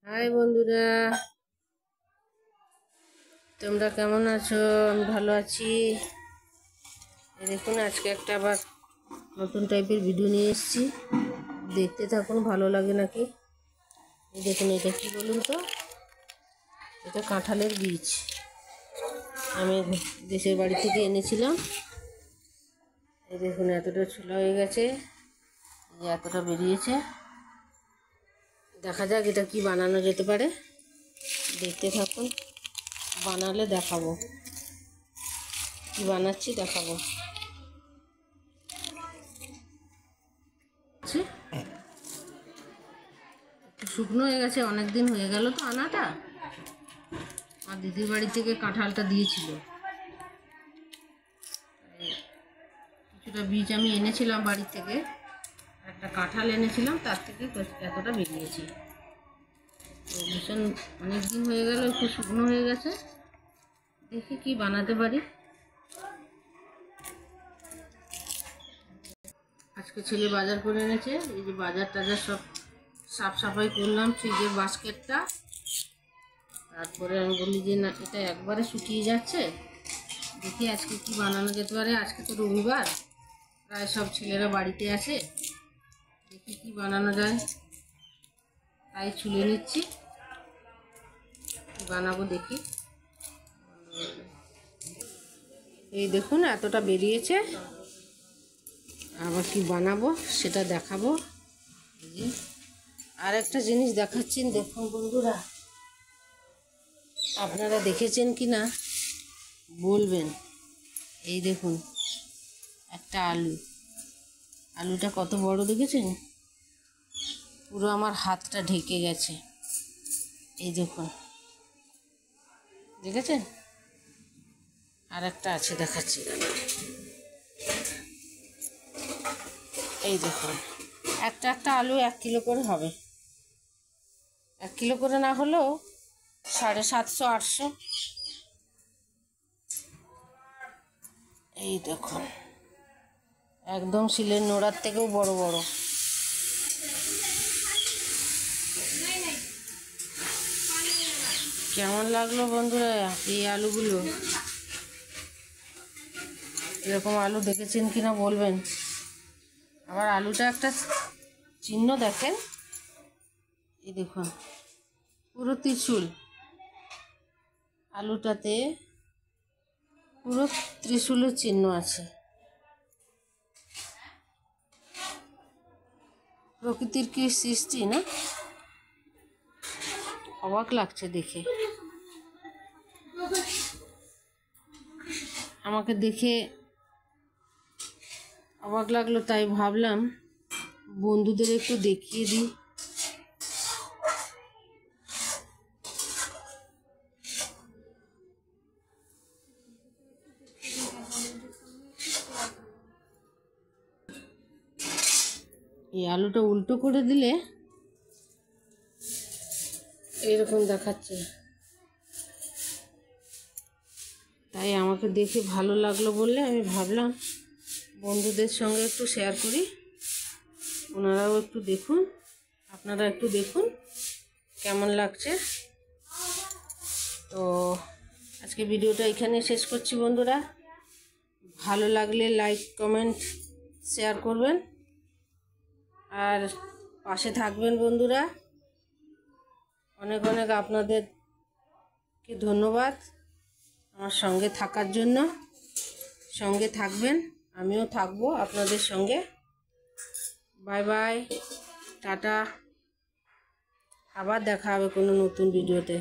High বন্ধুরা, তোমরা কেমন আছো? আমি ভালো আছি। দেখুন, আজকে একটা আবার নতুন টাইপের ভিডিও নিয়ে এসেছি। দেখতে থাকুন, ভালো লাগে নাকি। এই দেখুন, এটা কি বলুন তো, এটা কাঁঠালের বীজ। আমি দেশের বাড়ি থেকে এনেছিলাম। এই দেখুন, এতটা ছোলা হয়ে গেছে, এতটা বেরিয়েছে। দেখা যাক এটা কি বানানো যেতে পারে। দেখতে থাকুন, বানালে দেখাবো, কি বানাচ্ছি দেখাবো। একটু শুকনো হয়ে গেছে, অনেক দিন হয়ে গেল তো আনাটা। আর দিদির বাড়ি থেকে কাঁঠালটা দিয়েছিল, কিছুটা বীজ আমি এনেছিলাম বাড়ি থেকে, একটা কাঁঠাল এনেছিলাম, তার থেকে এতটা বেরিয়েছে। তো ভীষণ অনেক দিন হয়ে গেল, একটু শুকনো হয়ে গেছে। দেখি কি বানাতে পারি। আজকে ছেলে বাজার করে এনেছে। এই যে বাজার টাজার সব সাফ সাফাই করলাম, ফ্রিজের বাস্কেটটা। তারপরে আমি বলি যে না, এটা একবারে শুকিয়ে যাচ্ছে, দেখি আজকে কি বানানো যেতে পারে। আজকে তো রবিবার, প্রায় সব ছেলেরা বাড়িতে আছে। দেখি কি বানানো যায়, তাই ছুলে নিচ্ছি, কি বানাবো দেখি। এই দেখুন, এতটা বেরিয়েছে। আবার কি বানাবো সেটা দেখাবো। আর একটা জিনিস দেখাচ্ছি, দেখুন বন্ধুরা, আপনারা দেখেছেন কি না বলবেন। এই দেখুন, একটা আলুটা কত বড় দেখেছেন? পুরো আমার হাতটা ঢেকে গেছে। এই দেখুন, দেখেছেন? আর একটা আছে, দেখাচ্ছি। এই দেখুন, একটা আলু 1 কিলো করে হবে। 1 কিলো করে না হলেও 750-800। এই দেখুন, একদম শিলের নোড়ার থেকেও বড় বড়। কেমন লাগলো বন্ধুরা এই আলুগুলো? এরকম আলু দেখেছেন কিনা বলবেন। আবার আলুটা একটা চিহ্ন দেখেন, এই দেখুন, পুরো ত্রিশূল। আলুটাতে পুরো ত্রিশূলের চিহ্ন আছে। প্রকৃতির কি সৃষ্টি না, অবাক লাগছে দেখে। আমাকে দেখে অবাক লাগলো, তাই ভাবলাম বন্ধুদের একটু দেখিয়ে দিই। এই আলুটা উল্টো করে দিলে এরকম দেখাচ্ছে, তাই আমাকে দেখে ভালো লাগলো বললে আমি ভাবলাম বন্ধুদের সঙ্গে একটু শেয়ার করি। ওনারাও একটু দেখুন, আপনারা একটু দেখুন কেমন লাগছে। তো আজকে ভিডিওটা এখানে শেষ করছি বন্ধুরা। ভালো লাগলে লাইক, কমেন্ট, শেয়ার করবেন, আর পাশে থাকবেন বন্ধুরা। অনেক অনেক আপনাদেরকে ধন্যবাদ আমার সঙ্গে থাকার জন্য। সঙ্গে থাকবেন, আমিও থাকবো আপনাদের সঙ্গে। Bye bye, tata. আবার দেখা হবে কোনো নতুন ভিডিওতে।